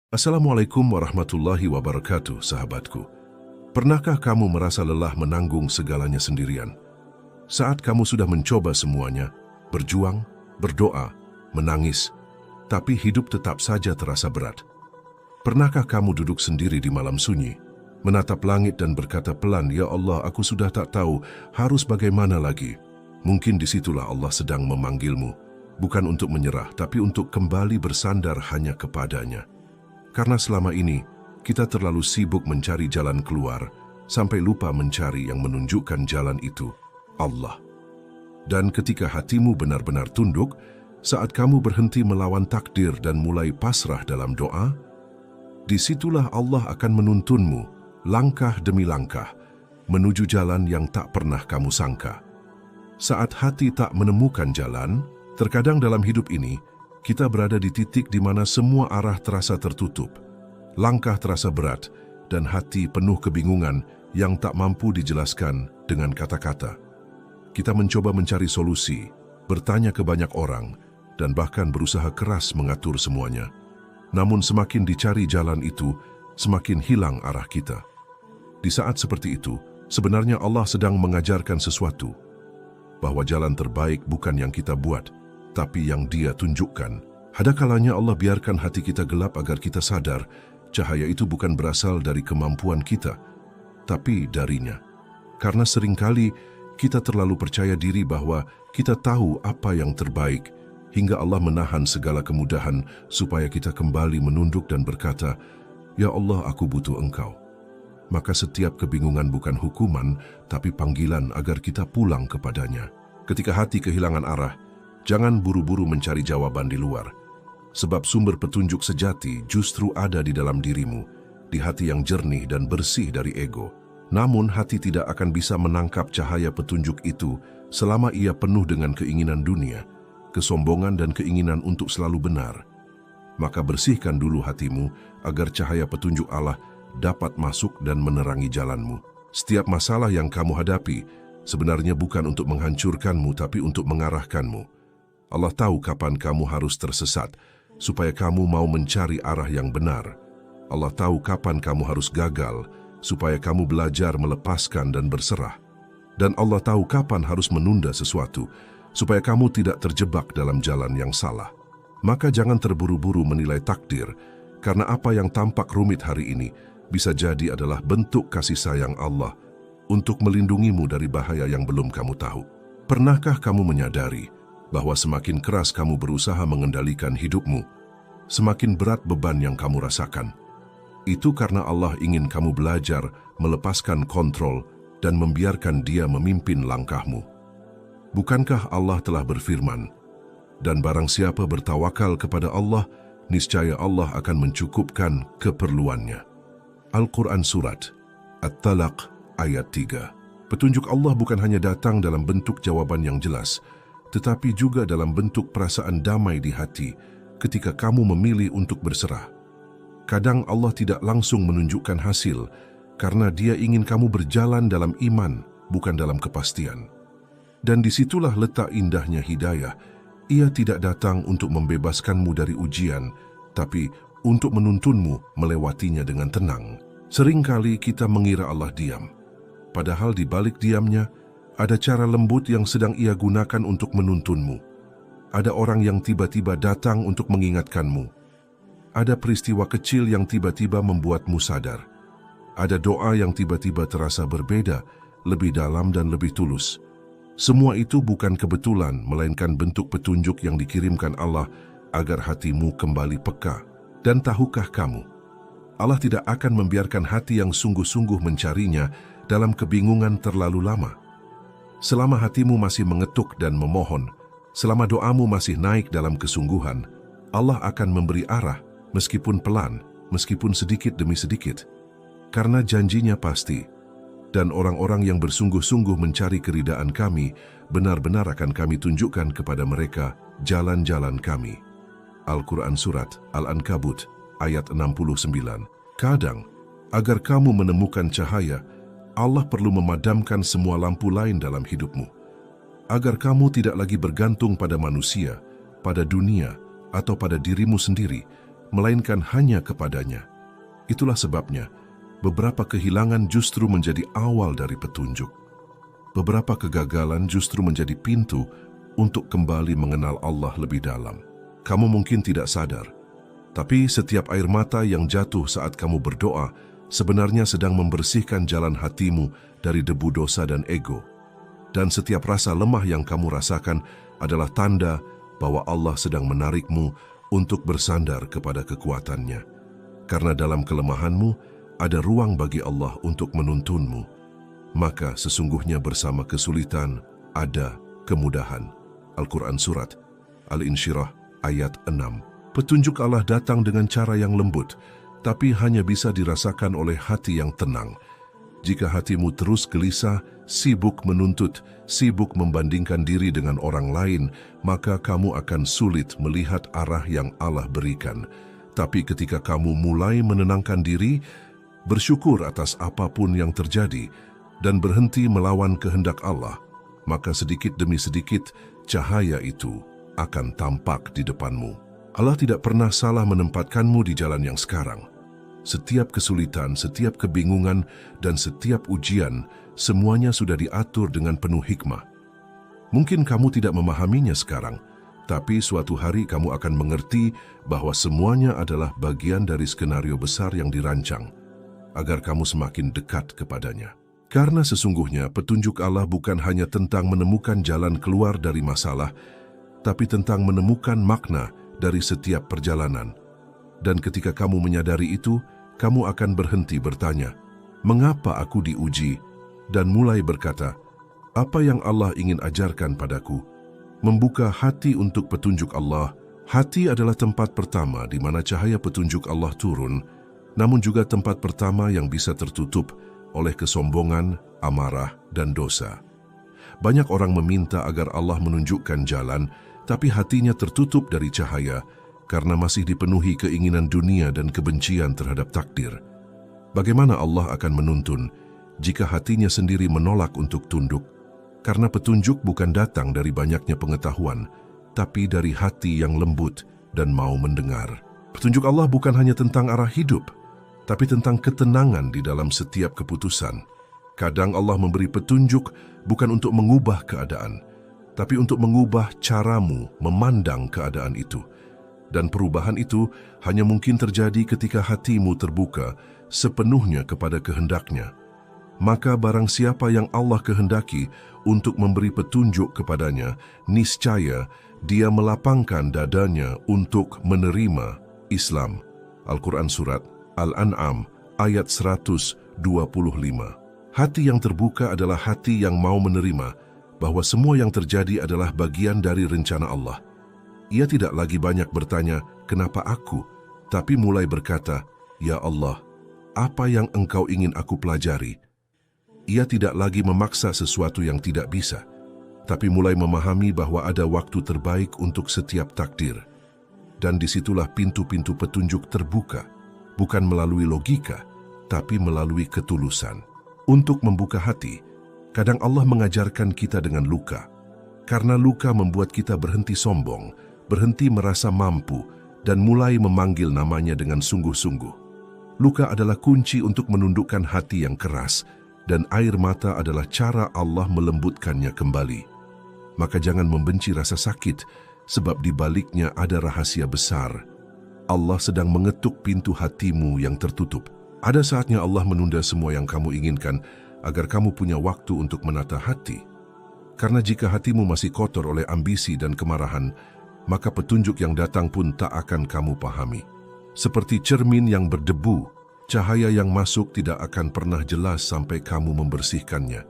Assalamualaikum warahmatullahi wabarakatuh, sahabatku. Pernahkah kamu merasa lelah menanggung segalanya sendirian? Saat kamu sudah mencoba semuanya, berjuang, berdoa, menangis, tapi hidup tetap saja terasa berat. Pernahkah kamu duduk sendiri di malam sunyi, menatap langit dan berkata pelan, "Ya Allah, aku sudah tak tahu harus bagaimana lagi." Mungkin disitulah Allah sedang memanggilmu, bukan untuk menyerah, tapi untuk kembali bersandar hanya kepadanya. Karena selama ini, kita terlalu sibuk mencari jalan keluar, sampai lupa mencari yang menunjukkan jalan itu, Allah. Dan ketika hatimu benar-benar tunduk, saat kamu berhenti melawan takdir dan mulai pasrah dalam doa, disitulah Allah akan menuntunmu, langkah demi langkah, menuju jalan yang tak pernah kamu sangka. Saat hati tak menemukan jalan, terkadang dalam hidup ini, kita berada di titik di mana semua arah terasa tertutup, langkah terasa berat, dan hati penuh kebingungan yang tak mampu dijelaskan dengan kata-kata. Kita mencoba mencari solusi, bertanya ke banyak orang, dan bahkan berusaha keras mengatur semuanya. Namun semakin dicari jalan itu, semakin hilang arah kita. Di saat seperti itu, sebenarnya Allah sedang mengajarkan sesuatu, bahwa jalan terbaik bukan yang kita buat, tapi yang Dia tunjukkan. Ada kalanya Allah biarkan hati kita gelap agar kita sadar cahaya itu bukan berasal dari kemampuan kita, tapi darinya. Karena seringkali kita terlalu percaya diri bahwa kita tahu apa yang terbaik, hingga Allah menahan segala kemudahan supaya kita kembali menunduk dan berkata, "Ya Allah, aku butuh Engkau." Maka setiap kebingungan bukan hukuman, tapi panggilan agar kita pulang kepadanya. Ketika hati kehilangan arah, jangan buru-buru mencari jawaban di luar, sebab sumber petunjuk sejati justru ada di dalam dirimu, di hati yang jernih dan bersih dari ego. Namun hati tidak akan bisa menangkap cahaya petunjuk itu selama ia penuh dengan keinginan dunia, kesombongan dan keinginan untuk selalu benar. Maka bersihkan dulu hatimu agar cahaya petunjuk Allah dapat masuk dan menerangi jalanmu. Setiap masalah yang kamu hadapi sebenarnya bukan untuk menghancurkanmu, tapi untuk mengarahkanmu. Allah tahu kapan kamu harus tersesat, supaya kamu mau mencari arah yang benar. Allah tahu kapan kamu harus gagal, supaya kamu belajar melepaskan dan berserah. Dan Allah tahu kapan harus menunda sesuatu, supaya kamu tidak terjebak dalam jalan yang salah. Maka jangan terburu-buru menilai takdir, karena apa yang tampak rumit hari ini bisa jadi adalah bentuk kasih sayang Allah untuk melindungimu dari bahaya yang belum kamu tahu. Pernahkah kamu menyadari bahwa semakin keras kamu berusaha mengendalikan hidupmu, semakin berat beban yang kamu rasakan? Itu karena Allah ingin kamu belajar melepaskan kontrol dan membiarkan Dia memimpin langkahmu. Bukankah Allah telah berfirman, "Dan barang siapa bertawakal kepada Allah, niscaya Allah akan mencukupkan keperluannya." Al-Quran Surat At-Talaq ayat 3. Petunjuk Allah bukan hanya datang dalam bentuk jawaban yang jelas, tetapi juga dalam bentuk perasaan damai di hati ketika kamu memilih untuk berserah. Kadang Allah tidak langsung menunjukkan hasil, karena Dia ingin kamu berjalan dalam iman, bukan dalam kepastian. Dan disitulah letak indahnya hidayah. Ia tidak datang untuk membebaskanmu dari ujian, tapi untuk menuntunmu melewatinya dengan tenang. Seringkali kita mengira Allah diam, padahal di balik diamnya, ada cara lembut yang sedang Ia gunakan untuk menuntunmu. Ada orang yang tiba-tiba datang untuk mengingatkanmu. Ada peristiwa kecil yang tiba-tiba membuatmu sadar. Ada doa yang tiba-tiba terasa berbeda, lebih dalam dan lebih tulus. Semua itu bukan kebetulan, melainkan bentuk petunjuk yang dikirimkan Allah agar hatimu kembali peka. Dan tahukah kamu, Allah tidak akan membiarkan hati yang sungguh-sungguh mencarinya dalam kebingungan terlalu lama. Selama hatimu masih mengetuk dan memohon, selama doamu masih naik dalam kesungguhan, Allah akan memberi arah, meskipun pelan, meskipun sedikit demi sedikit. Karena janjinya pasti, dan orang-orang yang bersungguh-sungguh mencari keridaan kami, benar-benar akan kami tunjukkan kepada mereka jalan-jalan kami. Al-Quran Surat Al-Ankabut ayat 69. Kadang, agar kamu menemukan cahaya, Allah perlu memadamkan semua lampu lain dalam hidupmu, agar kamu tidak lagi bergantung pada manusia, pada dunia, atau pada dirimu sendiri, melainkan hanya kepadanya. Itulah sebabnya, beberapa kehilangan justru menjadi awal dari petunjuk. Beberapa kegagalan justru menjadi pintu untuk kembali mengenal Allah lebih dalam. Kamu mungkin tidak sadar, tapi setiap air mata yang jatuh saat kamu berdoa sebenarnya sedang membersihkan jalan hatimu dari debu dosa dan ego. Dan setiap rasa lemah yang kamu rasakan adalah tanda bahwa Allah sedang menarikmu untuk bersandar kepada kekuatannya. Karena dalam kelemahanmu ada ruang bagi Allah untuk menuntunmu. Maka sesungguhnya bersama kesulitan ada kemudahan. Al-Quran Surat Al-Insyirah ayat 6. Petunjuk Allah datang dengan cara yang lembut, tapi hanya bisa dirasakan oleh hati yang tenang. Jika hatimu terus gelisah, sibuk menuntut, sibuk membandingkan diri dengan orang lain, maka kamu akan sulit melihat arah yang Allah berikan. Tapi ketika kamu mulai menenangkan diri, bersyukur atas apapun yang terjadi, dan berhenti melawan kehendak Allah, maka sedikit demi sedikit cahaya itu akan tampak di depanmu. Allah tidak pernah salah menempatkanmu di jalan yang sekarang. Setiap kesulitan, setiap kebingungan, dan setiap ujian, semuanya sudah diatur dengan penuh hikmah. Mungkin kamu tidak memahaminya sekarang, tapi suatu hari kamu akan mengerti bahwa semuanya adalah bagian dari skenario besar yang dirancang, agar kamu semakin dekat kepadanya. Karena sesungguhnya petunjuk Allah bukan hanya tentang menemukan jalan keluar dari masalah, tapi tentang menemukan makna dari setiap perjalanan. Dan ketika kamu menyadari itu, kamu akan berhenti bertanya, "Mengapa aku diuji?" dan mulai berkata, "Apa yang Allah ingin ajarkan padaku?" Membuka hati untuk petunjuk Allah. Hati adalah tempat pertama di mana cahaya petunjuk Allah turun, namun juga tempat pertama yang bisa tertutup oleh kesombongan, amarah, dan dosa. Banyak orang meminta agar Allah menunjukkan jalan, tapi hatinya tertutup dari cahaya karena masih dipenuhi keinginan dunia dan kebencian terhadap takdir. Bagaimana Allah akan menuntun jika hatinya sendiri menolak untuk tunduk? Karena petunjuk bukan datang dari banyaknya pengetahuan, tapi dari hati yang lembut dan mau mendengar. Petunjuk Allah bukan hanya tentang arah hidup, tapi tentang ketenangan di dalam setiap keputusan. Kadang Allah memberi petunjuk bukan untuk mengubah keadaan, tapi untuk mengubah caramu memandang keadaan itu. Dan perubahan itu hanya mungkin terjadi ketika hatimu terbuka sepenuhnya kepada kehendaknya. Maka barang siapa yang Allah kehendaki untuk memberi petunjuk kepadanya, niscaya dia melapangkan dadanya untuk menerima Islam. Al-Quran Surat Al-An'am ayat 125. Hati yang terbuka adalah hati yang mau menerima bahwa semua yang terjadi adalah bagian dari rencana Allah. Ia tidak lagi banyak bertanya, "Kenapa aku?" tapi mulai berkata, "Ya Allah, apa yang Engkau ingin aku pelajari?" Ia tidak lagi memaksa sesuatu yang tidak bisa, tapi mulai memahami bahwa ada waktu terbaik untuk setiap takdir. Dan disitulah pintu-pintu petunjuk terbuka, bukan melalui logika, tapi melalui ketulusan. Untuk membuka hati, kadang Allah mengajarkan kita dengan luka, karena luka membuat kita berhenti sombong, berhenti merasa mampu, dan mulai memanggil namanya dengan sungguh-sungguh. Luka adalah kunci untuk menundukkan hati yang keras, dan air mata adalah cara Allah melembutkannya kembali. Maka jangan membenci rasa sakit, sebab di baliknya ada rahasia besar. Allah sedang mengetuk pintu hatimu yang tertutup. Ada saatnya Allah menunda semua yang kamu inginkan, agar kamu punya waktu untuk menata hati. Karena jika hatimu masih kotor oleh ambisi dan kemarahan, maka petunjuk yang datang pun tak akan kamu pahami. Seperti cermin yang berdebu, cahaya yang masuk tidak akan pernah jelas sampai kamu membersihkannya.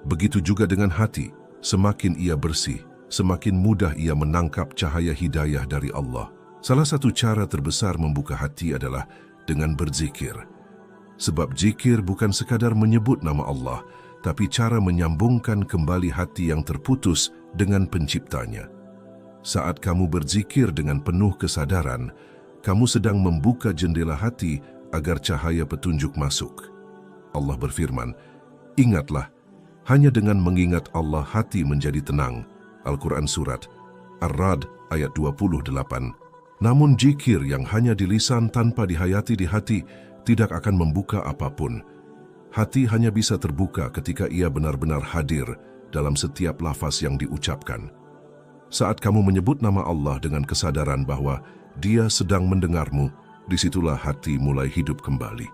Begitu juga dengan hati, semakin ia bersih, semakin mudah ia menangkap cahaya hidayah dari Allah. Salah satu cara terbesar membuka hati adalah dengan berzikir. Sebab zikir bukan sekadar menyebut nama Allah, tapi cara menyambungkan kembali hati yang terputus dengan penciptanya. Saat kamu berzikir dengan penuh kesadaran, kamu sedang membuka jendela hati agar cahaya petunjuk masuk. Allah berfirman, "Ingatlah, hanya dengan mengingat Allah hati menjadi tenang." Al-Quran Surat Ar-Ra'd ayat 28. Namun zikir yang hanya di lisan tanpa dihayati di hati tidak akan membuka apapun. Hati hanya bisa terbuka ketika ia benar-benar hadir dalam setiap lafaz yang diucapkan. Saat kamu menyebut nama Allah dengan kesadaran bahwa Dia sedang mendengarmu, disitulah hati mulai hidup kembali.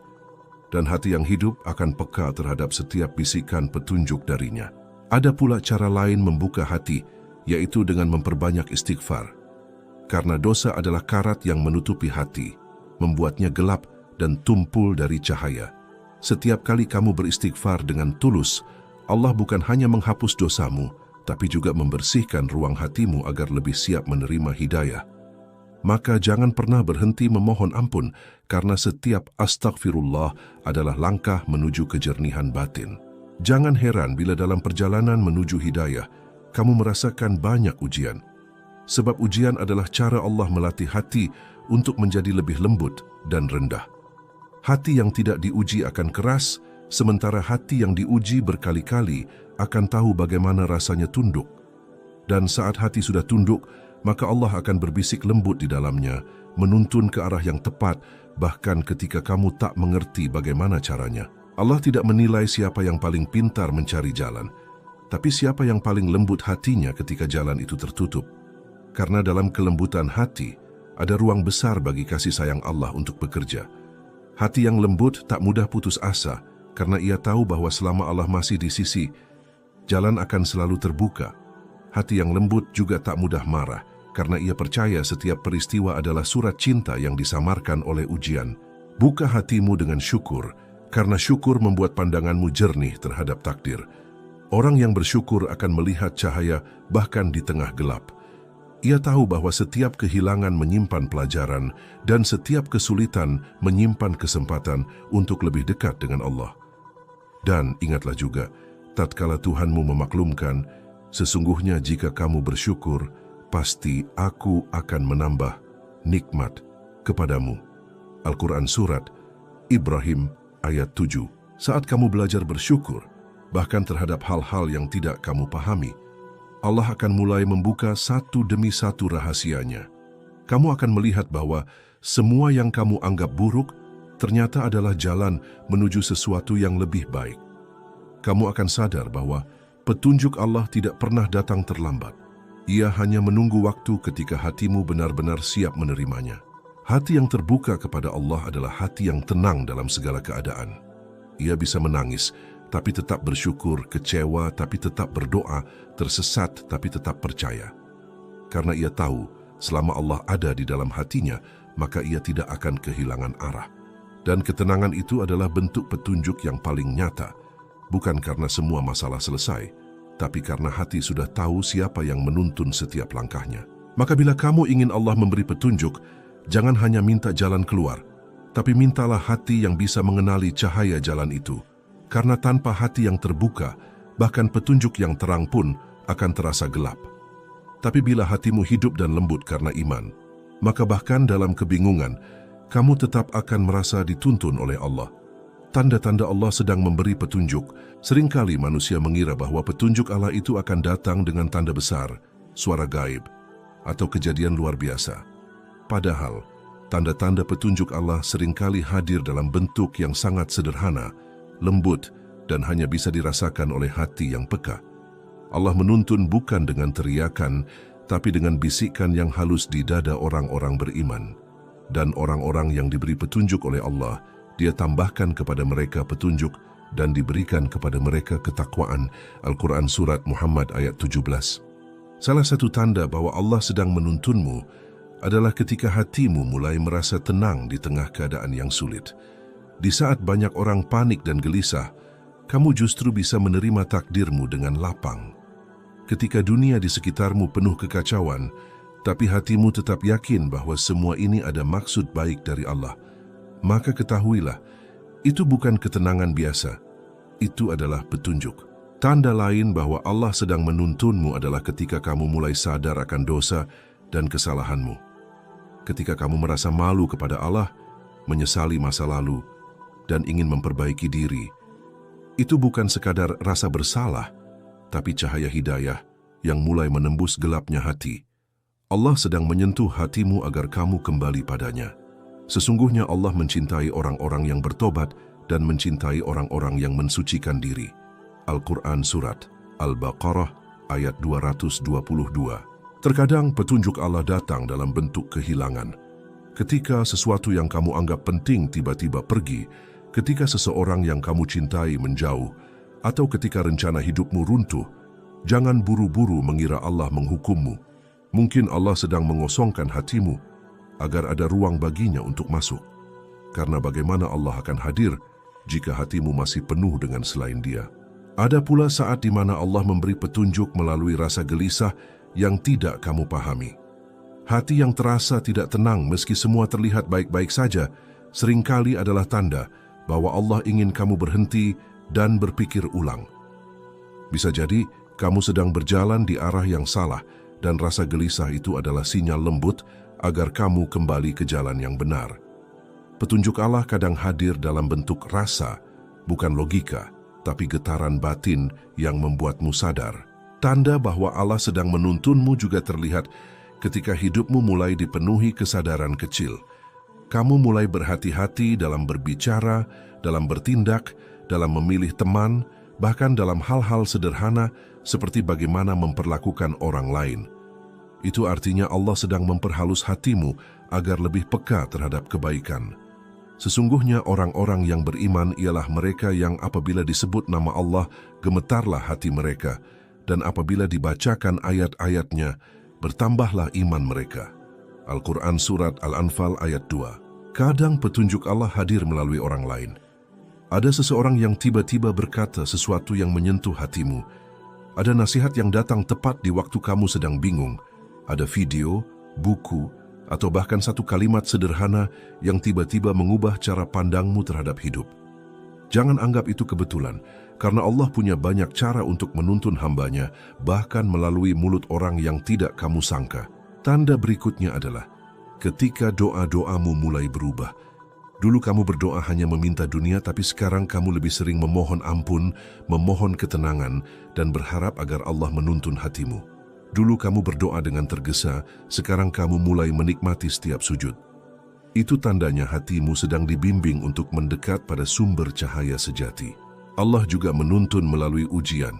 Dan hati yang hidup akan peka terhadap setiap bisikan petunjuk darinya. Ada pula cara lain membuka hati, yaitu dengan memperbanyak istighfar. Karena dosa adalah karat yang menutupi hati, membuatnya gelap dan tumpul dari cahaya. Setiap kali kamu beristighfar dengan tulus, Allah bukan hanya menghapus dosamu, tapi juga membersihkan ruang hatimu agar lebih siap menerima hidayah. Maka jangan pernah berhenti memohon ampun, karena setiap astagfirullah adalah langkah menuju kejernihan batin. Jangan heran bila dalam perjalanan menuju hidayah, kamu merasakan banyak ujian. Sebab ujian adalah cara Allah melatih hati untuk menjadi lebih lembut dan rendah. Hati yang tidak diuji akan keras, sementara hati yang diuji berkali-kali akan tahu bagaimana rasanya tunduk. Dan saat hati sudah tunduk, maka Allah akan berbisik lembut di dalamnya, menuntun ke arah yang tepat, bahkan ketika kamu tak mengerti bagaimana caranya. Allah tidak menilai siapa yang paling pintar mencari jalan, tapi siapa yang paling lembut hatinya ketika jalan itu tertutup. Karena dalam kelembutan hati, ada ruang besar bagi kasih sayang Allah untuk bekerja. Hati yang lembut tak mudah putus asa, karena ia tahu bahwa selama Allah masih di sisi, jalan akan selalu terbuka. Hati yang lembut juga tak mudah marah, karena ia percaya setiap peristiwa adalah surat cinta yang disamarkan oleh ujian. Buka hatimu dengan syukur, karena syukur membuat pandanganmu jernih terhadap takdir. Orang yang bersyukur akan melihat cahaya bahkan di tengah gelap. Ia tahu bahwa setiap kehilangan menyimpan pelajaran dan setiap kesulitan menyimpan kesempatan untuk lebih dekat dengan Allah. Dan ingatlah juga, tatkala Tuhanmu memaklumkan, sesungguhnya jika kamu bersyukur, pasti Aku akan menambah nikmat kepadamu. Al-Quran Surat Ibrahim ayat 7. Saat kamu belajar bersyukur, bahkan terhadap hal-hal yang tidak kamu pahami, Allah akan mulai membuka satu demi satu rahasianya. Kamu akan melihat bahwa semua yang kamu anggap buruk ternyata adalah jalan menuju sesuatu yang lebih baik. Kamu akan sadar bahwa petunjuk Allah tidak pernah datang terlambat. Ia hanya menunggu waktu ketika hatimu benar-benar siap menerimanya. Hati yang terbuka kepada Allah adalah hati yang tenang dalam segala keadaan. Ia bisa menangis, tapi tetap bersyukur, kecewa, tapi tetap berdoa, tersesat, tapi tetap percaya. Karena ia tahu, selama Allah ada di dalam hatinya, maka ia tidak akan kehilangan arah. Dan ketenangan itu adalah bentuk petunjuk yang paling nyata, bukan karena semua masalah selesai, tapi karena hati sudah tahu siapa yang menuntun setiap langkahnya. Maka bila kamu ingin Allah memberi petunjuk, jangan hanya minta jalan keluar, tapi mintalah hati yang bisa mengenali cahaya jalan itu. Karena tanpa hati yang terbuka, bahkan petunjuk yang terang pun akan terasa gelap. Tapi bila hatimu hidup dan lembut karena iman, maka bahkan dalam kebingungan, kamu tetap akan merasa dituntun oleh Allah. Tanda-tanda Allah sedang memberi petunjuk. Seringkali manusia mengira bahwa petunjuk Allah itu akan datang dengan tanda besar, suara gaib, atau kejadian luar biasa. Padahal, tanda-tanda petunjuk Allah seringkali hadir dalam bentuk yang sangat sederhana, lembut, dan hanya bisa dirasakan oleh hati yang peka. Allah menuntun bukan dengan teriakan, tapi dengan bisikan yang halus di dada orang-orang beriman. Dan orang-orang yang diberi petunjuk oleh Allah, Dia tambahkan kepada mereka petunjuk dan diberikan kepada mereka ketakwaan. Al-Quran Surat Muhammad ayat 17. Salah satu tanda bahwa Allah sedang menuntunmu adalah ketika hatimu mulai merasa tenang di tengah keadaan yang sulit. Di saat banyak orang panik dan gelisah, kamu justru bisa menerima takdirmu dengan lapang. Ketika dunia di sekitarmu penuh kekacauan, tapi hatimu tetap yakin bahwa semua ini ada maksud baik dari Allah, maka ketahuilah, itu bukan ketenangan biasa, itu adalah petunjuk. Tanda lain bahwa Allah sedang menuntunmu adalah ketika kamu mulai sadar akan dosa dan kesalahanmu. Ketika kamu merasa malu kepada Allah, menyesali masa lalu, dan ingin memperbaiki diri. Itu bukan sekadar rasa bersalah, tapi cahaya hidayah yang mulai menembus gelapnya hati. Allah sedang menyentuh hatimu agar kamu kembali padanya. Sesungguhnya Allah mencintai orang-orang yang bertobat dan mencintai orang-orang yang mensucikan diri. Al-Quran Surat Al-Baqarah ayat 222. Terkadang petunjuk Allah datang dalam bentuk kehilangan. Ketika sesuatu yang kamu anggap penting tiba-tiba pergi, ketika seseorang yang kamu cintai menjauh, atau ketika rencana hidupmu runtuh, jangan buru-buru mengira Allah menghukummu. Mungkin Allah sedang mengosongkan hatimu agar ada ruang baginya untuk masuk. Karena bagaimana Allah akan hadir jika hatimu masih penuh dengan selain Dia? Ada pula saat di mana Allah memberi petunjuk melalui rasa gelisah yang tidak kamu pahami. Hati yang terasa tidak tenang meski semua terlihat baik-baik saja, seringkali adalah tanda bahwa Allah ingin kamu berhenti dan berpikir ulang. Bisa jadi kamu sedang berjalan di arah yang salah, dan rasa gelisah itu adalah sinyal lembut agar kamu kembali ke jalan yang benar. Petunjuk Allah kadang hadir dalam bentuk rasa, bukan logika, tapi getaran batin yang membuatmu sadar. Tanda bahwa Allah sedang menuntunmu juga terlihat ketika hidupmu mulai dipenuhi kesadaran kecil. Kamu mulai berhati-hati dalam berbicara, dalam bertindak, dalam memilih teman, bahkan dalam hal-hal sederhana seperti bagaimana memperlakukan orang lain. Itu artinya Allah sedang memperhalus hatimu agar lebih peka terhadap kebaikan. Sesungguhnya orang-orang yang beriman ialah mereka yang apabila disebut nama Allah, gemetarlah hati mereka, dan apabila dibacakan ayat-ayatnya, bertambahlah iman mereka. Al-Quran Surat Al-Anfal ayat 2. Kadang petunjuk Allah hadir melalui orang lain. Ada seseorang yang tiba-tiba berkata sesuatu yang menyentuh hatimu. Ada nasihat yang datang tepat di waktu kamu sedang bingung. Ada video, buku, atau bahkan satu kalimat sederhana yang tiba-tiba mengubah cara pandangmu terhadap hidup. Jangan anggap itu kebetulan, karena Allah punya banyak cara untuk menuntun hambanya, bahkan melalui mulut orang yang tidak kamu sangka. Tanda berikutnya adalah ketika doa-doamu mulai berubah. Dulu kamu berdoa hanya meminta dunia, tapi sekarang kamu lebih sering memohon ampun, memohon ketenangan, dan berharap agar Allah menuntun hatimu. Dulu kamu berdoa dengan tergesa, sekarang kamu mulai menikmati setiap sujud. Itu tandanya hatimu sedang dibimbing untuk mendekat pada sumber cahaya sejati. Allah juga menuntun melalui ujian.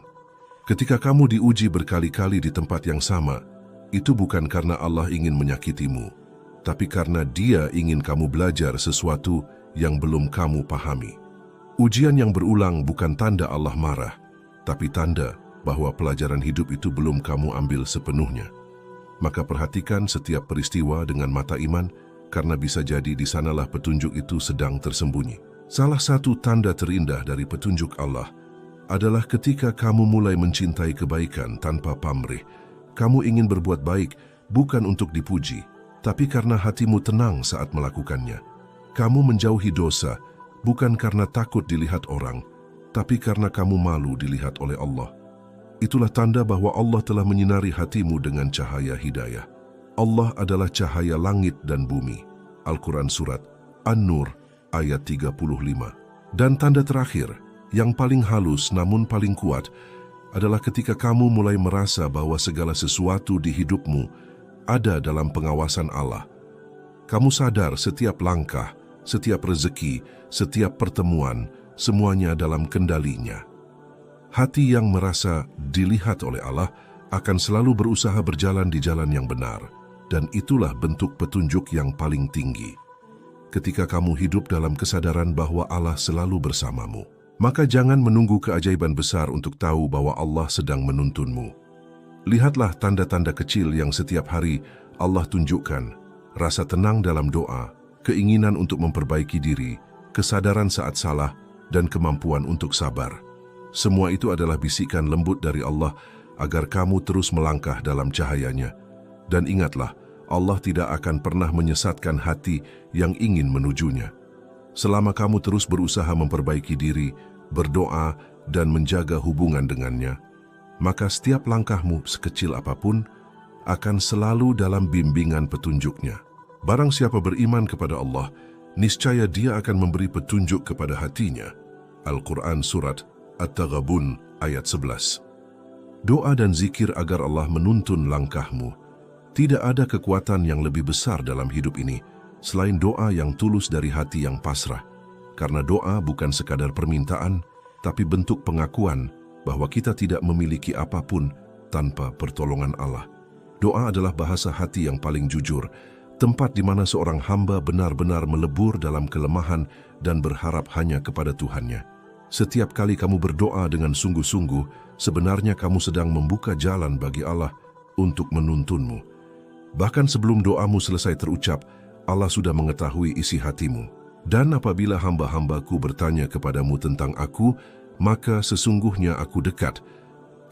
Ketika kamu diuji berkali-kali di tempat yang sama, itu bukan karena Allah ingin menyakitimu, tapi karena Dia ingin kamu belajar sesuatu yang belum kamu pahami. Ujian yang berulang bukan tanda Allah marah, tapi tanda bahwa pelajaran hidup itu belum kamu ambil sepenuhnya. Maka perhatikan setiap peristiwa dengan mata iman, karena bisa jadi di sanalah petunjuk itu sedang tersembunyi. Salah satu tanda terindah dari petunjuk Allah adalah ketika kamu mulai mencintai kebaikan tanpa pamrih. Kamu ingin berbuat baik bukan untuk dipuji, tapi karena hatimu tenang saat melakukannya. Kamu menjauhi dosa bukan karena takut dilihat orang, tapi karena kamu malu dilihat oleh Allah. Itulah tanda bahwa Allah telah menyinari hatimu dengan cahaya hidayah. Allah adalah cahaya langit dan bumi. Al-Quran Surat An-Nur ayat 35. Dan tanda terakhir, yang paling halus namun paling kuat, adalah ketika kamu mulai merasa bahwa segala sesuatu di hidupmu ada dalam pengawasan Allah. Kamu sadar setiap langkah, setiap rezeki, setiap pertemuan, semuanya dalam kendalinya. Hati yang merasa dilihat oleh Allah akan selalu berusaha berjalan di jalan yang benar, dan itulah bentuk petunjuk yang paling tinggi. Ketika kamu hidup dalam kesadaran bahwa Allah selalu bersamamu, maka jangan menunggu keajaiban besar untuk tahu bahwa Allah sedang menuntunmu. Lihatlah tanda-tanda kecil yang setiap hari Allah tunjukkan, rasa tenang dalam doa, keinginan untuk memperbaiki diri, kesadaran saat salah, dan kemampuan untuk sabar. Semua itu adalah bisikan lembut dari Allah agar kamu terus melangkah dalam cahayanya. Dan ingatlah, Allah tidak akan pernah menyesatkan hati yang ingin menujunya. Selama kamu terus berusaha memperbaiki diri, berdoa, dan menjaga hubungan dengannya, maka setiap langkahmu sekecil apapun akan selalu dalam bimbingan petunjuknya. Barang siapa beriman kepada Allah, niscaya Dia akan memberi petunjuk kepada hatinya. Al-Quran Surat At-Taghabun ayat 11. Doa dan zikir agar Allah menuntun langkahmu Tidak ada kekuatan yang lebih besar dalam hidup ini selain doa yang tulus dari hati yang pasrah. Karena doa bukan sekadar permintaan, tapi bentuk pengakuan bahwa kita tidak memiliki apapun tanpa pertolongan Allah. Doa adalah bahasa hati yang paling jujur, tempat di mana seorang hamba benar-benar melebur dalam kelemahan dan berharap hanya kepada Tuhannya. Setiap kali kamu berdoa dengan sungguh-sungguh, sebenarnya kamu sedang membuka jalan bagi Allah untuk menuntunmu. Bahkan sebelum doamu selesai terucap, Allah sudah mengetahui isi hatimu. Dan apabila hamba-hambaku bertanya kepadamu tentang aku, maka sesungguhnya aku dekat.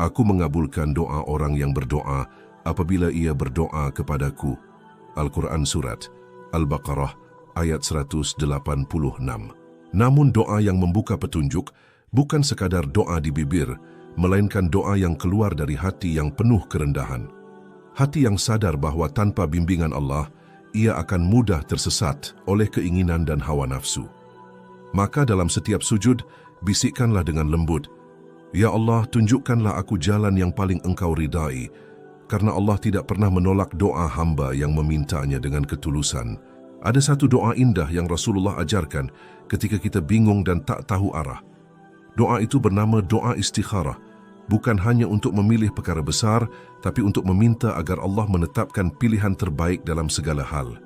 Aku mengabulkan doa orang yang berdoa apabila ia berdoa kepadaku. Al-Quran Surat Al-Baqarah ayat 186. Namun doa yang membuka petunjuk bukan sekadar doa di bibir, melainkan doa yang keluar dari hati yang penuh kerendahan. Hati yang sadar bahwa tanpa bimbingan Allah, ia akan mudah tersesat oleh keinginan dan hawa nafsu. Maka dalam setiap sujud, bisikkanlah dengan lembut, "Ya Allah, tunjukkanlah aku jalan yang paling Engkau ridai," karena Allah tidak pernah menolak doa hamba yang memintanya dengan ketulusan. Ada satu doa indah yang Rasulullah ajarkan ketika kita bingung dan tak tahu arah. Doa itu bernama doa istikharah. Bukan hanya untuk memilih perkara besar, tapi untuk meminta agar Allah menetapkan pilihan terbaik dalam segala hal.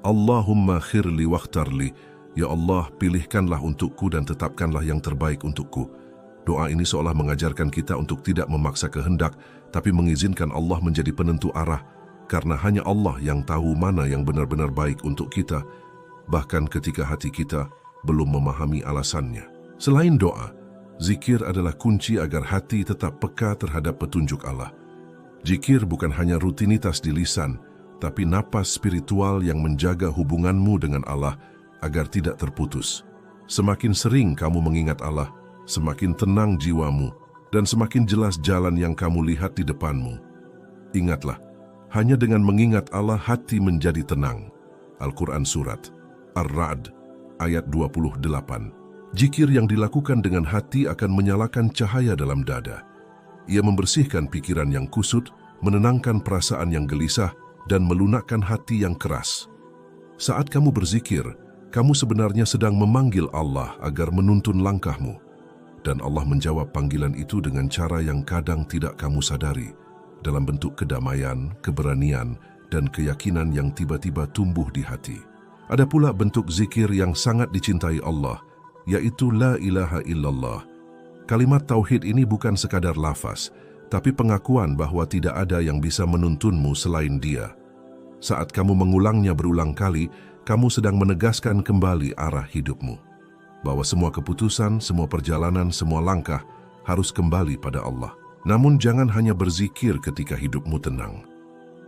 Allahumma khirli wakhtarli, ya Allah, pilihkanlah untukku dan tetapkanlah yang terbaik untukku. Doa ini seolah mengajarkan kita untuk tidak memaksa kehendak, tapi mengizinkan Allah menjadi penentu arah, karena hanya Allah yang tahu mana yang benar-benar baik untuk kita, bahkan ketika hati kita belum memahami alasannya. Selain doa, zikir adalah kunci agar hati tetap peka terhadap petunjuk Allah. Zikir bukan hanya rutinitas di lisan, tapi napas spiritual yang menjaga hubunganmu dengan Allah agar tidak terputus. Semakin sering kamu mengingat Allah, semakin tenang jiwamu, dan semakin jelas jalan yang kamu lihat di depanmu. Ingatlah, hanya dengan mengingat Allah hati menjadi tenang. Al-Quran Surat Ar-Ra'd ayat 28. Zikir yang dilakukan dengan hati akan menyalakan cahaya dalam dada. Ia membersihkan pikiran yang kusut, menenangkan perasaan yang gelisah, dan melunakkan hati yang keras. Saat kamu berzikir, kamu sebenarnya sedang memanggil Allah agar menuntun langkahmu. Dan Allah menjawab panggilan itu dengan cara yang kadang tidak kamu sadari, dalam bentuk kedamaian, keberanian, dan keyakinan yang tiba-tiba tumbuh di hati. Ada pula bentuk zikir yang sangat dicintai Allah, yaitu La ilaha illallah. Kalimat tauhid ini bukan sekadar lafaz, tapi pengakuan bahwa tidak ada yang bisa menuntunmu selain Dia. Saat kamu mengulangnya berulang kali, kamu sedang menegaskan kembali arah hidupmu. Bahwa semua keputusan, semua perjalanan, semua langkah harus kembali pada Allah. Namun jangan hanya berzikir ketika hidupmu tenang.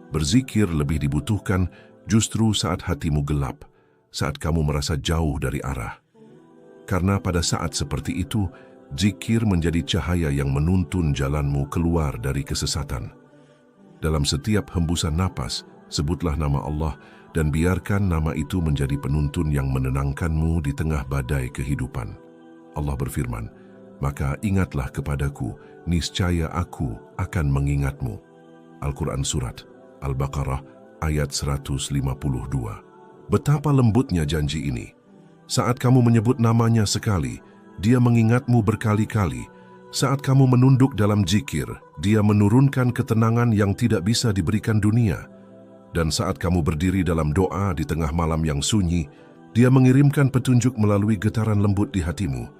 Berzikir lebih dibutuhkan justru saat hatimu gelap, saat kamu merasa jauh dari arah. Karena pada saat seperti itu, zikir menjadi cahaya yang menuntun jalanmu keluar dari kesesatan. Dalam setiap hembusan napas, sebutlah nama Allah dan biarkan nama itu menjadi penuntun yang menenangkanmu di tengah badai kehidupan. Allah berfirman, "Maka ingatlah kepadaku, niscaya aku akan mengingatmu." Al-Quran Surat Al-Baqarah ayat 152. Betapa lembutnya janji ini. Saat kamu menyebut namanya sekali, Dia mengingatmu berkali-kali. Saat kamu menunduk dalam zikir, Dia menurunkan ketenangan yang tidak bisa diberikan dunia. Dan saat kamu berdiri dalam doa di tengah malam yang sunyi, Dia mengirimkan petunjuk melalui getaran lembut di hatimu,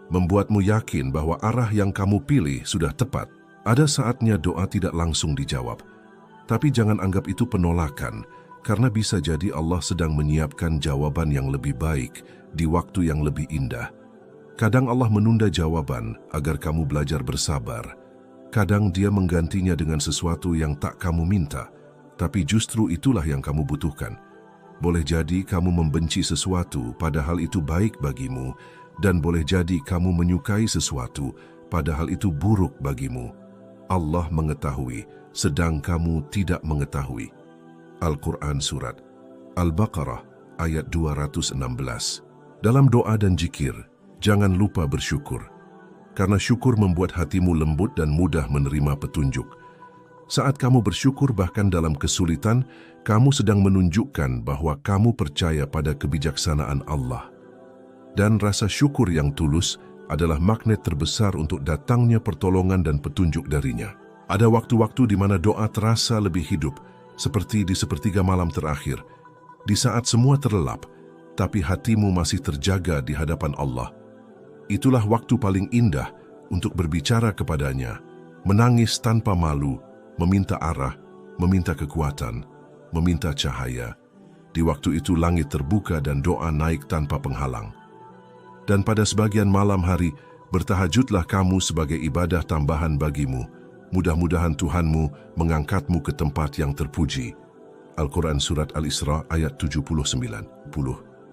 membuatmu yakin bahwa arah yang kamu pilih sudah tepat. Ada saatnya doa tidak langsung dijawab, tapi jangan anggap itu penolakan, karena bisa jadi Allah sedang menyiapkan jawaban yang lebih baik di waktu yang lebih indah. Kadang Allah menunda jawaban agar kamu belajar bersabar. Kadang Dia menggantinya dengan sesuatu yang tak kamu minta, tapi justru itulah yang kamu butuhkan. Boleh jadi kamu membenci sesuatu padahal itu baik bagimu, dan boleh jadi kamu menyukai sesuatu padahal itu buruk bagimu. Allah mengetahui, sedang kamu tidak mengetahui. Al-Quran Surat Al-Baqarah ayat 216. Dalam doa dan zikir, jangan lupa bersyukur, karena syukur membuat hatimu lembut dan mudah menerima petunjuk. Saat kamu bersyukur bahkan dalam kesulitan, kamu sedang menunjukkan bahwa kamu percaya pada kebijaksanaan Allah. Dan rasa syukur yang tulus adalah magnet terbesar untuk datangnya pertolongan dan petunjuk darinya. Ada waktu-waktu di mana doa terasa lebih hidup, seperti di sepertiga malam terakhir, di saat semua terlelap, tapi hatimu masih terjaga di hadapan Allah. Itulah waktu paling indah untuk berbicara kepadanya, menangis tanpa malu, meminta arah, meminta kekuatan, meminta cahaya. Di waktu itu langit terbuka dan doa naik tanpa penghalang. Dan pada sebagian malam hari, bertahajudlah kamu sebagai ibadah tambahan bagimu. Mudah-mudahan Tuhanmu mengangkatmu ke tempat yang terpuji. Al-Quran Surat Al-Isra ayat 79.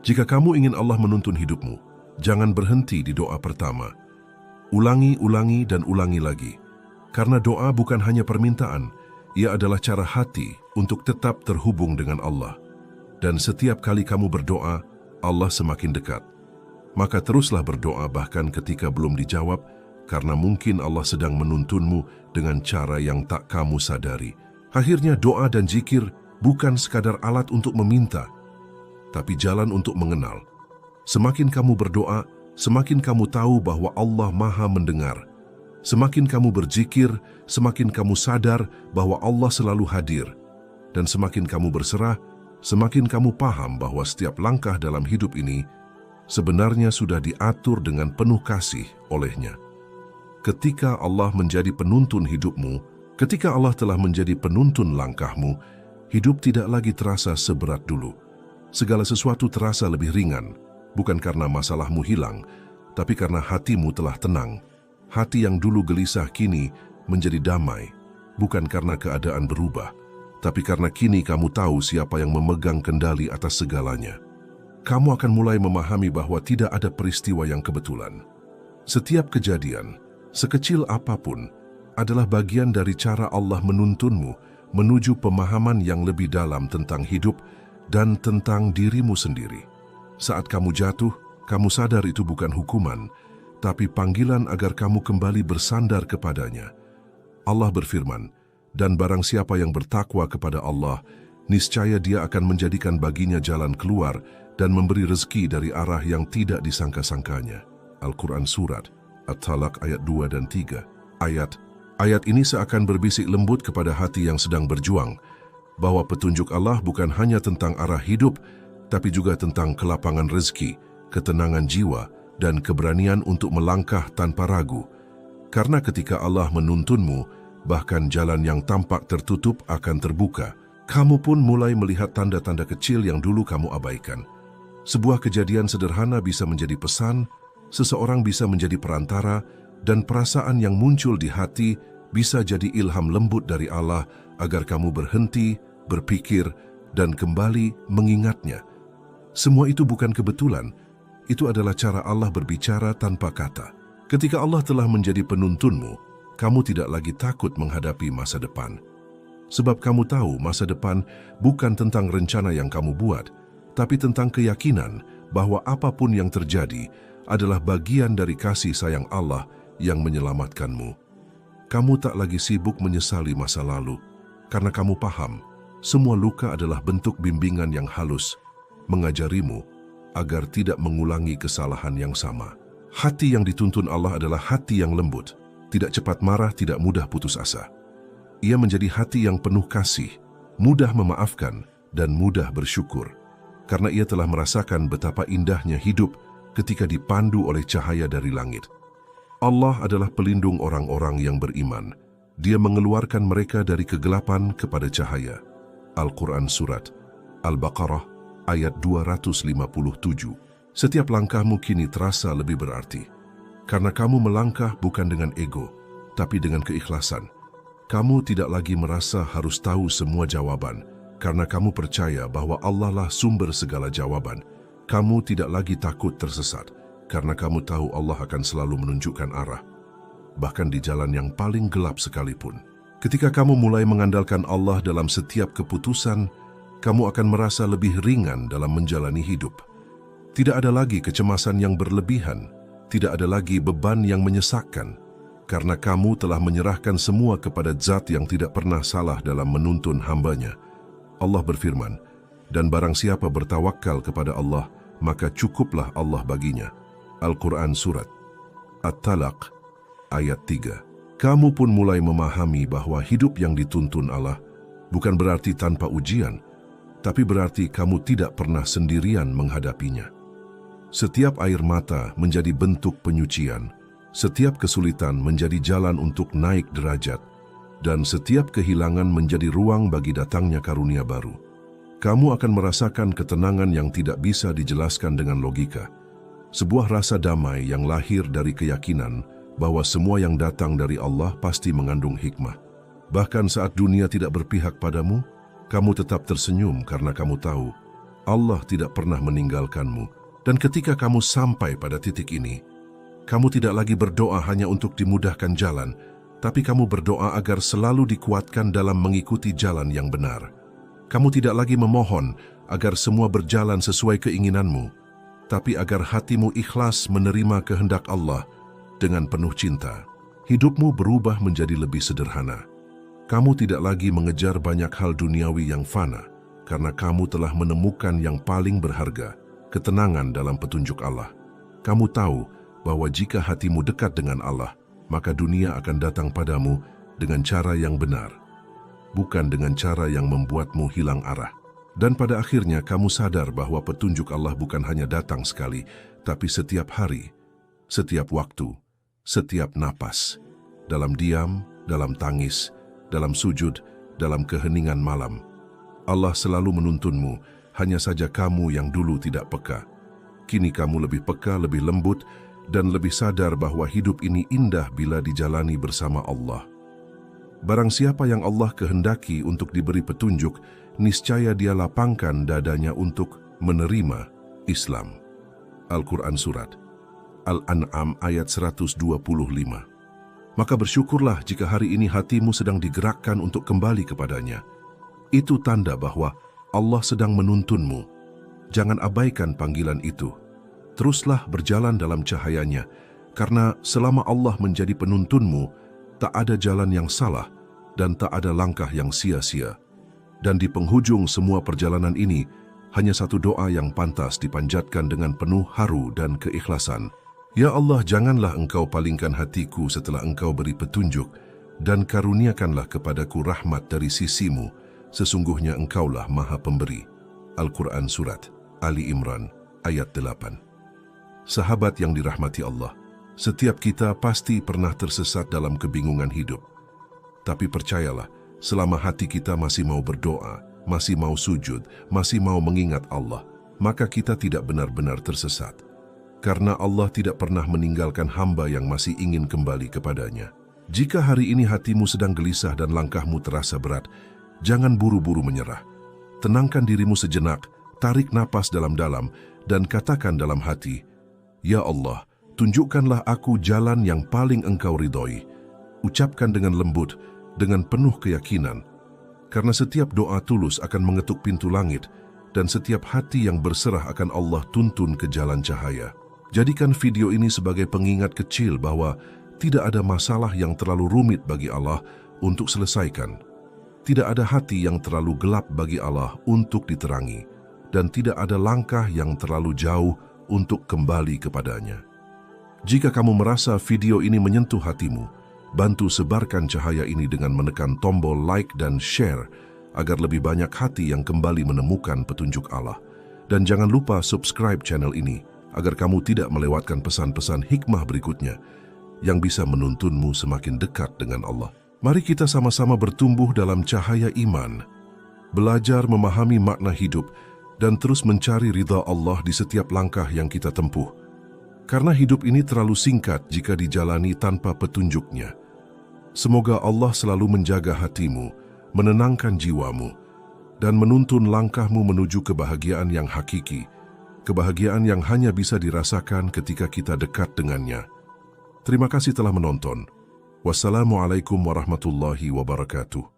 Jika kamu ingin Allah menuntun hidupmu, jangan berhenti di doa pertama. Ulangi, dan ulangi lagi. Karena doa bukan hanya permintaan, ia adalah cara hati untuk tetap terhubung dengan Allah. Dan setiap kali kamu berdoa, Allah semakin dekat. Maka teruslah berdoa bahkan ketika belum dijawab, karena mungkin Allah sedang menuntunmu dengan cara yang tak kamu sadari. Akhirnya doa dan zikir bukan sekadar alat untuk meminta, tapi jalan untuk mengenal. Semakin kamu berdoa, semakin kamu tahu bahwa Allah Maha mendengar. Semakin kamu berzikir, semakin kamu sadar bahwa Allah selalu hadir. Dan semakin kamu berserah, semakin kamu paham bahwa setiap langkah dalam hidup ini sebenarnya sudah diatur dengan penuh kasih oleh-Nya. Ketika Allah menjadi penuntun hidupmu, ketika Allah telah menjadi penuntun langkahmu, hidup tidak lagi terasa seberat dulu. Segala sesuatu terasa lebih ringan, bukan karena masalahmu hilang, tapi karena hatimu telah tenang. Hati yang dulu gelisah kini menjadi damai, bukan karena keadaan berubah, tapi karena kini kamu tahu siapa yang memegang kendali atas segalanya. Kamu akan mulai memahami bahwa tidak ada peristiwa yang kebetulan. Setiap kejadian, sekecil apapun, adalah bagian dari cara Allah menuntunmu menuju pemahaman yang lebih dalam tentang hidup dan tentang dirimu sendiri. Saat kamu jatuh, kamu sadar itu bukan hukuman, tapi panggilan agar kamu kembali bersandar kepadanya. Allah berfirman, dan barang siapa yang bertakwa kepada Allah, niscaya Dia akan menjadikan baginya jalan keluar dan memberi rezeki dari arah yang tidak disangka-sangkanya. Al-Quran Surat At-Talaq ayat 2 dan 3. Ayat ini seakan berbisik lembut kepada hati yang sedang berjuang, bahwa petunjuk Allah bukan hanya tentang arah hidup, tapi juga tentang kelapangan rezeki, ketenangan jiwa, dan keberanian untuk melangkah tanpa ragu. Karena ketika Allah menuntunmu, bahkan jalan yang tampak tertutup akan terbuka. Kamu pun mulai melihat tanda-tanda kecil yang dulu kamu abaikan. Sebuah kejadian sederhana bisa menjadi pesan, seseorang bisa menjadi perantara, dan perasaan yang muncul di hati bisa jadi ilham lembut dari Allah agar kamu berhenti, berpikir, dan kembali mengingatnya. Semua itu bukan kebetulan. Itu adalah cara Allah berbicara tanpa kata. Ketika Allah telah menjadi penuntunmu, kamu tidak lagi takut menghadapi masa depan. Sebab kamu tahu masa depan bukan tentang rencana yang kamu buat, tapi tentang keyakinan bahwa apapun yang terjadi adalah bagian dari kasih sayang Allah yang menyelamatkanmu. Kamu tak lagi sibuk menyesali masa lalu, karena kamu paham, semua luka adalah bentuk bimbingan yang halus, mengajarimu agar tidak mengulangi kesalahan yang sama. Hati yang dituntun Allah adalah hati yang lembut, tidak cepat marah, tidak mudah putus asa. Ia menjadi hati yang penuh kasih, mudah memaafkan, dan mudah bersyukur, karena ia telah merasakan betapa indahnya hidup ketika dipandu oleh cahaya dari langit. Allah adalah pelindung orang-orang yang beriman. Dia mengeluarkan mereka dari kegelapan kepada cahaya. Al-Quran Surat Al-Baqarah ayat 257. Setiap langkahmu kini terasa lebih berarti. Karena kamu melangkah bukan dengan ego, tapi dengan keikhlasan. Kamu tidak lagi merasa harus tahu semua jawaban, karena kamu percaya bahwa Allah lah sumber segala jawaban. Kamu tidak lagi takut tersesat, karena kamu tahu Allah akan selalu menunjukkan arah, bahkan di jalan yang paling gelap sekalipun. Ketika kamu mulai mengandalkan Allah dalam setiap keputusan, kamu akan merasa lebih ringan dalam menjalani hidup. Tidak ada lagi kecemasan yang berlebihan, tidak ada lagi beban yang menyesakkan. karena kamu telah menyerahkan semua kepada Zat yang tidak pernah salah dalam menuntun hambanya. Allah berfirman, dan barang siapa bertawakal kepada Allah, maka cukuplah Allah baginya. Al-Quran Surat At-Talaq ayat 3. Kamu pun mulai memahami bahwa hidup yang dituntun Allah bukan berarti tanpa ujian, tapi berarti kamu tidak pernah sendirian menghadapinya. Setiap air mata menjadi bentuk penyucian, setiap kesulitan menjadi jalan untuk naik derajat, dan setiap kehilangan menjadi ruang bagi datangnya karunia baru. Kamu akan merasakan ketenangan yang tidak bisa dijelaskan dengan logika. Sebuah rasa damai yang lahir dari keyakinan bahwa semua yang datang dari Allah pasti mengandung hikmah. Bahkan saat dunia tidak berpihak padamu, kamu tetap tersenyum karena kamu tahu Allah tidak pernah meninggalkanmu. Dan ketika kamu sampai pada titik ini, kamu tidak lagi berdoa hanya untuk dimudahkan jalan, tapi kamu berdoa agar selalu dikuatkan dalam mengikuti jalan yang benar. Kamu tidak lagi memohon agar semua berjalan sesuai keinginanmu, tapi agar hatimu ikhlas menerima kehendak Allah dengan penuh cinta. Hidupmu berubah menjadi lebih sederhana. Kamu tidak lagi mengejar banyak hal duniawi yang fana, karena kamu telah menemukan yang paling berharga, ketenangan dalam petunjuk Allah. Kamu tahu bahwa jika hatimu dekat dengan Allah, maka dunia akan datang padamu dengan cara yang benar, bukan dengan cara yang membuatmu hilang arah. Dan pada akhirnya kamu sadar bahwa petunjuk Allah bukan hanya datang sekali, tapi setiap hari, setiap waktu, setiap napas, dalam diam, dalam tangis, dalam sujud, dalam keheningan malam. Allah selalu menuntunmu, hanya saja kamu yang dulu tidak peka. Kini kamu lebih peka, lebih lembut, dan lebih sadar bahwa hidup ini indah bila dijalani bersama Allah. Barang siapa yang Allah kehendaki untuk diberi petunjuk, niscaya dia lapangkan dadanya untuk menerima Islam. Al-Quran Surat Al-An'am ayat 125. Maka bersyukurlah jika hari ini hatimu sedang digerakkan untuk kembali kepadanya. Itu tanda bahwa Allah sedang menuntunmu. Jangan abaikan panggilan itu. Teruslah berjalan dalam cahayanya, karena selama Allah menjadi penuntunmu, tak ada jalan yang salah dan tak ada langkah yang sia-sia. Dan di penghujung semua perjalanan ini, hanya satu doa yang pantas dipanjatkan dengan penuh haru dan keikhlasan. Ya Allah, janganlah Engkau palingkan hatiku setelah Engkau beri petunjuk, dan karuniakanlah kepadaku rahmat dari sisimu, sesungguhnya Engkaulah Maha Pemberi. Al-Quran Surat Ali Imran ayat 8. Sahabat yang dirahmati Allah, setiap kita pasti pernah tersesat dalam kebingungan hidup. Tapi percayalah, selama hati kita masih mau berdoa, masih mau sujud, masih mau mengingat Allah, maka kita tidak benar-benar tersesat. Karena Allah tidak pernah meninggalkan hamba yang masih ingin kembali kepadanya. Jika hari ini hatimu sedang gelisah dan langkahmu terasa berat, jangan buru-buru menyerah. Tenangkan dirimu sejenak, tarik napas dalam-dalam, dan katakan dalam hati, Ya Allah, tunjukkanlah aku jalan yang paling Engkau ridhoi. Ucapkan dengan lembut, dengan penuh keyakinan, karena setiap doa tulus akan mengetuk pintu langit, dan setiap hati yang berserah akan Allah tuntun ke jalan cahaya. Jadikan video ini sebagai pengingat kecil bahwa tidak ada masalah yang terlalu rumit bagi Allah untuk selesaikan. Tidak ada hati yang terlalu gelap bagi Allah untuk diterangi, dan tidak ada langkah yang terlalu jauh untuk kembali kepadanya. Jika kamu merasa video ini menyentuh hatimu, bantu sebarkan cahaya ini dengan menekan tombol like dan share agar lebih banyak hati yang kembali menemukan petunjuk Allah. Dan jangan lupa subscribe channel ini agar kamu tidak melewatkan pesan-pesan hikmah berikutnya yang bisa menuntunmu semakin dekat dengan Allah. Mari kita sama-sama bertumbuh dalam cahaya iman, belajar memahami makna hidup, dan terus mencari ridha Allah di setiap langkah yang kita tempuh. Karena hidup ini terlalu singkat jika dijalani tanpa petunjuknya. Semoga Allah selalu menjaga hatimu, menenangkan jiwamu, dan menuntun langkahmu menuju kebahagiaan yang hakiki, kebahagiaan yang hanya bisa dirasakan ketika kita dekat dengannya. Terima kasih telah menonton. Wassalamualaikum warahmatullahi wabarakatuh.